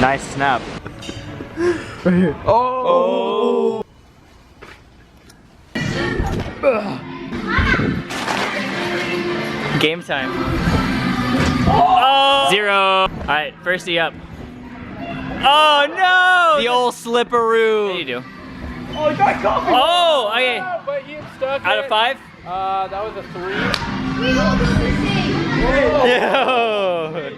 Nice snap. Right here. Oh! Game time. Oh! 0. Alright, firstie up. Oh no! The old slipperoo. What do you do? Oh, you got caught. Oh, okay. Yeah, but you stuck Out it. of 5? That was a 3. We will do the same. Yo!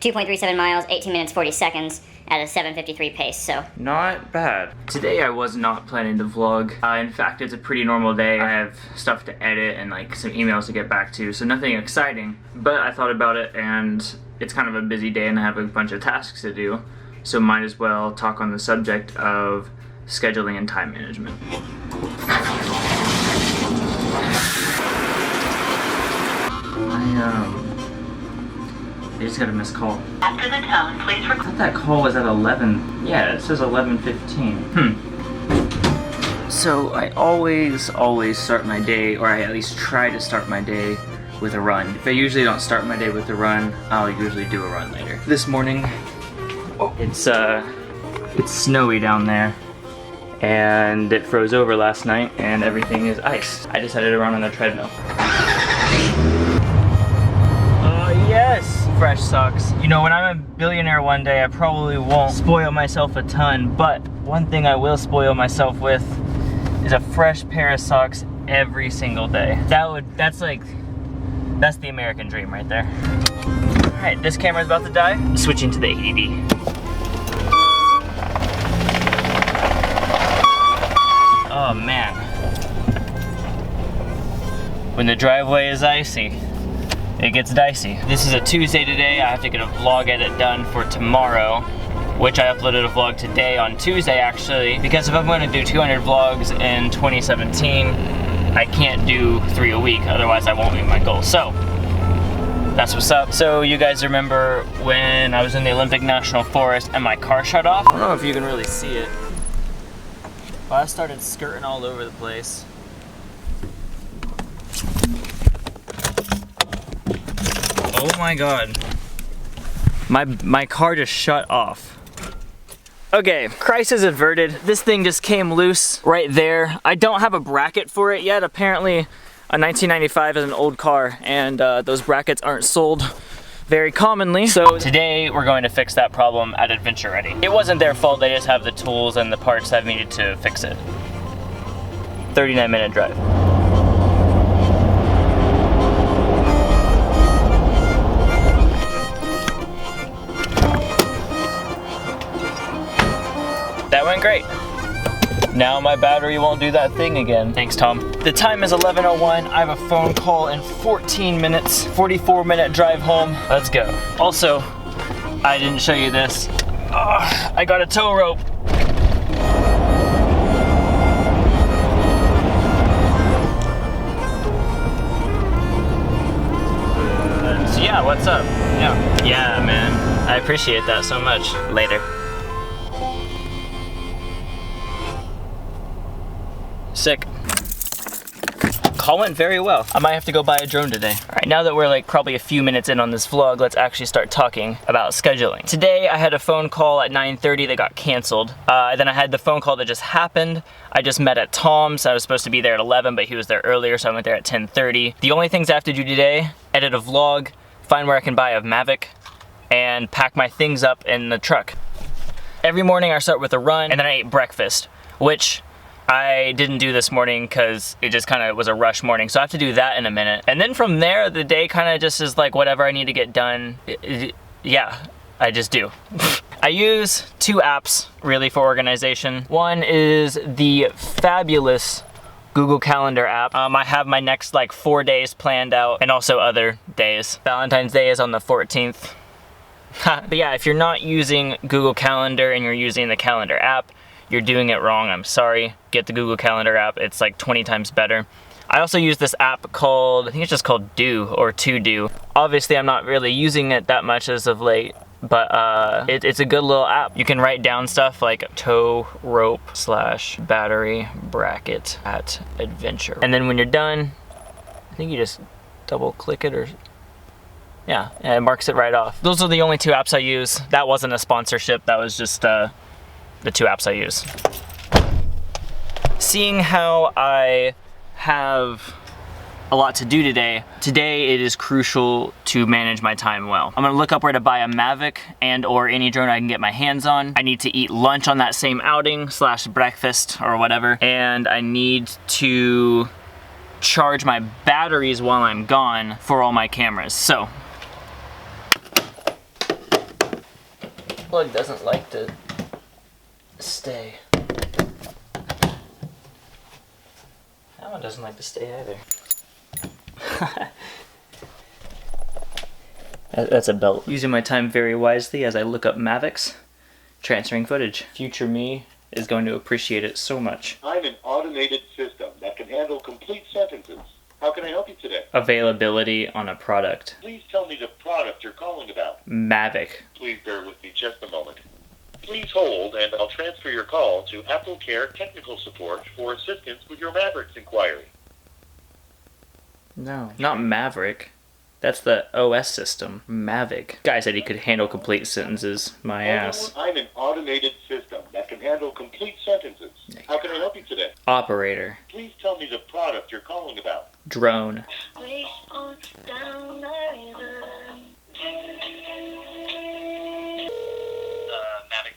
2.37 miles, 18 minutes 40 seconds at a 7:53 pace, so. Not bad. Today I was not planning to vlog. In fact, it's a pretty normal day. I have stuff to edit and like some emails to get back to, so nothing exciting. But I thought about it and it's kind of a busy day and I have a bunch of tasks to do. So might as well talk on the subject of scheduling and time management. I just got a missed call. After the tone, please I thought that call was at 11. Yeah, it says 11:15. So I always start my day, or I at least try to start my day with a run. If I usually don't start my day with a run, I'll usually do a run later. This morning, it's snowy down there. And it froze over last night and everything is ice. I decided to run on a treadmill. Oh yes! Fresh socks. You know, when I'm a billionaire one day, I probably won't spoil myself a ton, but one thing I will spoil myself with is a fresh pair of socks every single day. That's the American dream right there. Alright, this camera's about to die. Switching to the 80D. Oh man. When the driveway is icy, it gets dicey. This is a Tuesday today. I have to get a vlog edit done for tomorrow, which I uploaded a vlog today on Tuesday actually, because if I'm going to do 200 vlogs in 2017, I can't do 3 a week, otherwise I won't meet my goal. So, that's what's up. So you guys remember when I was in the Olympic National Forest and my car shut off? I don't know if you can really see it. But I started skirting all over the place. Oh my god. My car just shut off. Okay, crisis averted. This thing just came loose right there. I don't have a bracket for it yet. Apparently a 1995 is an old car and those brackets aren't sold very commonly. So today we're going to fix that problem at Adventure Ready. It wasn't their fault, they just have the tools and the parts that needed to fix it. 39-minute drive. That went great. Now my battery won't do that thing again. Thanks, Tom. The time is 11:01. I have a phone call in 14 minutes. 44-minute drive home. Let's go. Also, I didn't show you this. I got a tow rope. So yeah, what's up? Yeah, man. I appreciate that so much. Later. Sick. Call went very well. I might have to go buy a drone today. All right, now that we're like probably a few minutes in on this vlog, let's actually start talking about scheduling. Today I had a phone call at 9:30 that got canceled. Then I had the phone call that just happened. I just met at Tom's. I was supposed to be there at 11, but he was there earlier, so I went there at 10:30. The only things I have to do today, edit a vlog, find where I can buy a Mavic, and pack my things up in the truck. Every morning I start with a run, and then I ate breakfast, which I didn't do this morning because it just kind of was a rush morning, so I have to do that in a minute. And then from there, the day kind of just is like whatever I need to get done, yeah, I just do. I use 2 apps really for organization. One is the fabulous Google Calendar app. I have my next like 4 days planned out and also other days. Valentine's Day is on the 14th. But yeah, if you're not using Google Calendar and you're using the calendar app, you're doing it wrong. I'm sorry. Get the Google Calendar app. It's like 20 times better. I also use this app called, I think it's just called Do or To Do. Obviously, I'm not really using it that much as of late, but it's a good little app. You can write down stuff like tow rope / battery bracket at adventure. And then when you're done, I think you just double click it, or yeah, and it marks it right off. Those are the only 2 apps I use. That wasn't a sponsorship, that was just the 2 apps I use. Seeing how I have a lot to do today it is crucial to manage my time well. I'm gonna look up where to buy a Mavic and or any drone I can get my hands on. I need to eat lunch on that same outing / breakfast or whatever. And I need to charge my batteries while I'm gone for all my cameras. So, plug doesn't like to stay. That one doesn't like to stay either. That's a belt. Using my time very wisely as I look up Mavics, transferring footage. Future me is going to appreciate it so much. I'm an automated system that can handle complete sentences. How can I help you today? Availability on a product. Please tell me the product you're calling about. Mavic. Please bear with me just a moment. Please hold, and I'll transfer your call to Apple Care Technical Support for assistance with your Mavericks inquiry. No, not Maverick. That's the OS system. Mavic. Guy said he could handle complete sentences. My ass. I'm an automated system that can handle complete sentences. How can I help you today? Operator. Please tell me the product you're calling about. Drone. Mavic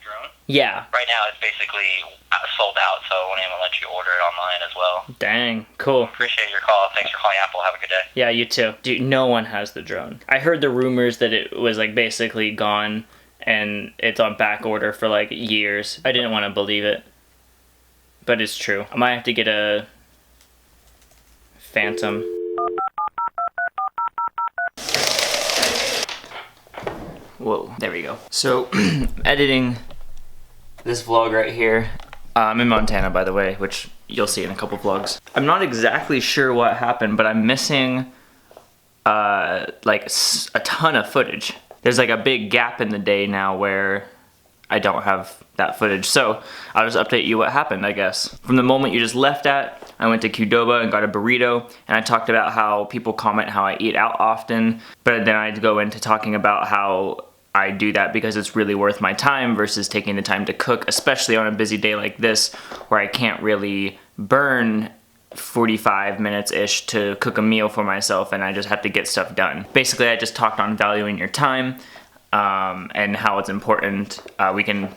drone? Yeah. Right now it's basically sold out, so I won't even let you order it online as well. Dang. Cool. Appreciate your call. Thanks for calling Apple. Have a good day. Yeah, you too. Dude, no one has the drone. I heard the rumors that it was like basically gone and it's on back order for like years. I didn't want to believe it, but it's true. I might have to get a Phantom. Whoa, there we go. So, editing this vlog right here. I'm in Montana, by the way, which you'll see in a couple vlogs. I'm not exactly sure what happened, but I'm missing like a ton of footage. There's like a big gap in the day now where I don't have that footage. So I'll just update you what happened, I guess. From the moment you just left at, I went to Qdoba and got a burrito, and I talked about how people comment how I eat out often, but then I'd go into talking about how I do that because it's really worth my time versus taking the time to cook, especially on a busy day like this where I can't really burn 45 minutes-ish to cook a meal for myself, and I just have to get stuff done. Basically, I just talked on valuing your time and how it's important. We can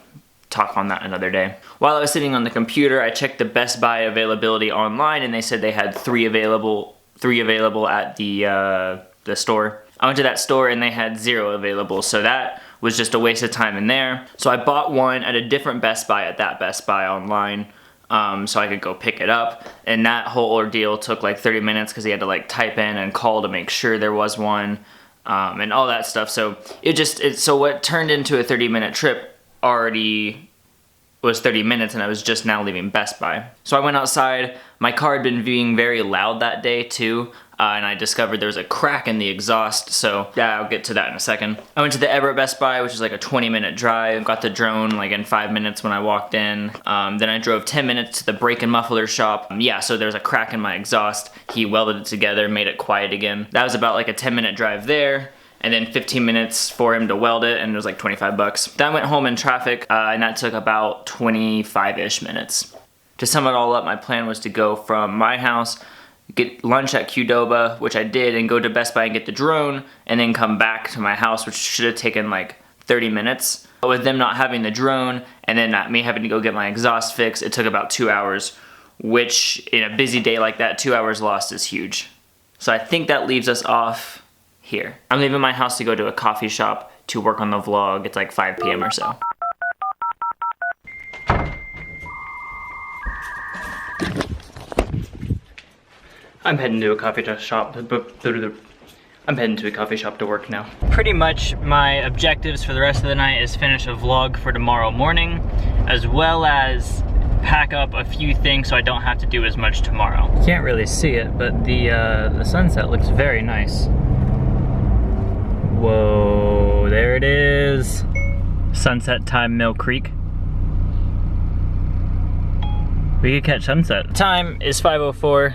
talk on that another day. While I was sitting on the computer, I checked the Best Buy availability online, and they said they had three available at the store. I went to that store and they had 0 available, so that was just a waste of time in there. So I bought one at a different Best Buy at that Best Buy online, so I could go pick it up. And that whole ordeal took like 30 minutes because he had to like type in and call to make sure there was one, and all that stuff. So so what turned into a 30-minute trip already was 30 minutes, and I was just now leaving Best Buy. So I went outside. My car had been being very loud that day too, and I discovered there was a crack in the exhaust, so yeah, I'll get to that in a second. I went to the Everett Best Buy, which is like a 20-minute drive. Got the drone like in 5 minutes when I walked in. Then I drove 10 minutes to the brake and muffler shop. Yeah, so there's a crack in my exhaust. He welded it together, made it quiet again. That was about like a 10-minute drive there, and then 15 minutes for him to weld it, and it was like 25 bucks. Then I went home in traffic, and that took about 25-ish minutes. To sum it all up, my plan was to go from my house, get lunch at Qdoba, which I did, and go to Best Buy and get the drone, and then come back to my house, which should have taken like 30 minutes. But with them not having the drone, and then me having to go get my exhaust fixed, it took about 2 hours, which in a busy day like that, 2 hours lost is huge. So I think that leaves us off here. I'm leaving my house to go to a coffee shop to work on the vlog. It's like 5 p.m. or so. I'm heading to a coffee shop. I'm heading to a coffee shop to work now. Pretty much my objectives for the rest of the night is finish a vlog for tomorrow morning, as well as pack up a few things so I don't have to do as much tomorrow. You can't really see it, but the sunset looks very nice. Whoa, there it is. Sunset time, Mill Creek. We could catch sunset. Time is 5:04.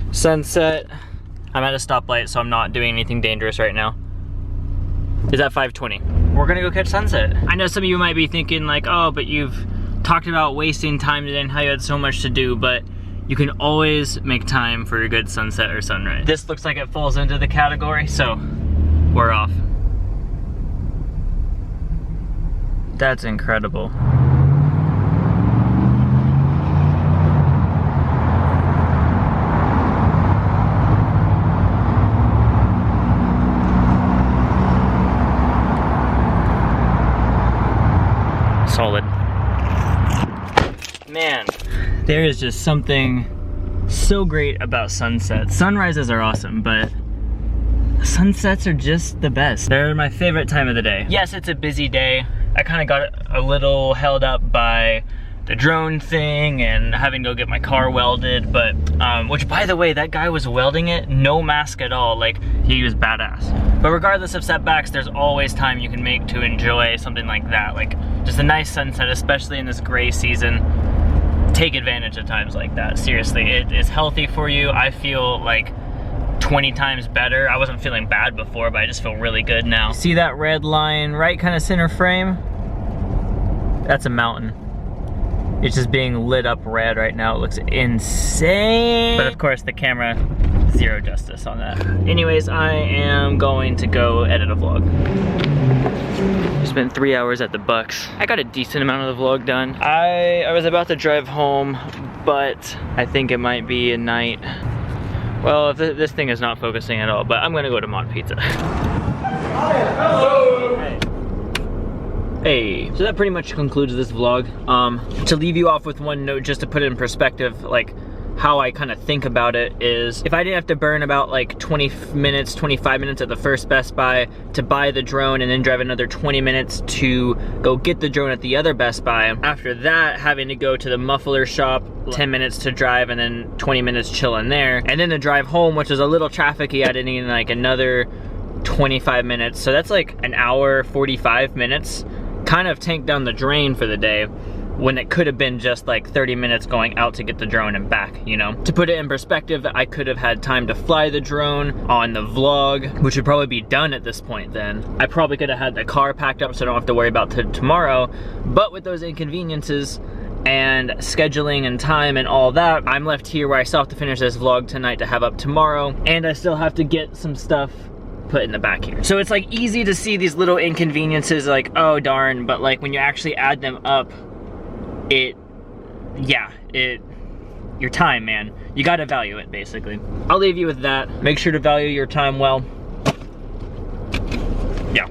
Sunset. I'm at a stoplight, so I'm not doing anything dangerous right now. Is at 5:20. We're gonna go catch sunset. I know some of you might be thinking like, oh, but you've talked about wasting time today and how you had so much to do, but you can always make time for a good sunset or sunrise. This looks like it falls into the category, so we're off. That's incredible. Solid. Man, there is just something so great about sunsets. Sunrises are awesome, but sunsets are just the best. They're my favorite time of the day. Yes, it's a busy day. I kind of got a little held up by the drone thing and having to go get my car welded, but, which by the way, that guy was welding it, no mask at all, like, he was badass. But regardless of setbacks, there's always time you can make to enjoy something like that, like just a nice sunset, especially in this gray season. Take advantage of times like that, seriously. It is healthy for you. I feel like 20 times better. I wasn't feeling bad before, but I just feel really good now. See that red line right kind of center frame? That's a mountain. It's just being lit up red right now. It looks insane. But of course the camera, zero justice on that. Anyways, I am going to go edit a vlog. I spent 3 hours at the Bucks. I got a decent amount of the vlog done. I was about to drive home, but I think it might be a night. Well, if this thing is not focusing at all, but I'm gonna go to Mod Pizza. Hey, so that pretty much concludes this vlog. To leave you off with one note, just to put it in perspective, like how I kind of think about it is, if I didn't have to burn about like 20 minutes, 25 minutes at the first Best Buy to buy the drone and then drive another 20 minutes to go get the drone at the other Best Buy, after that having to go to the muffler shop, 10 minutes to drive and then 20 minutes chilling there, and then the drive home, which was a little trafficy, adding in like another 25 minutes, so that's like an hour, 45 minutes, kind of tanked down the drain for the day, when it could have been just like 30 minutes going out to get the drone and back, you know? To put it in perspective, I could have had time to fly the drone on the vlog, which would probably be done at this point then. I probably could have had the car packed up so I don't have to worry about tomorrow, but with those inconveniences and scheduling and time and all that, I'm left here where I still have to finish this vlog tonight to have up tomorrow, and I still have to get some stuff put in the back here. So it's like easy to see these little inconveniences like, oh darn, but like when you actually add them up, your time, man. You gotta value it, basically. I'll leave you with that. Make sure to value your time well. Yeah.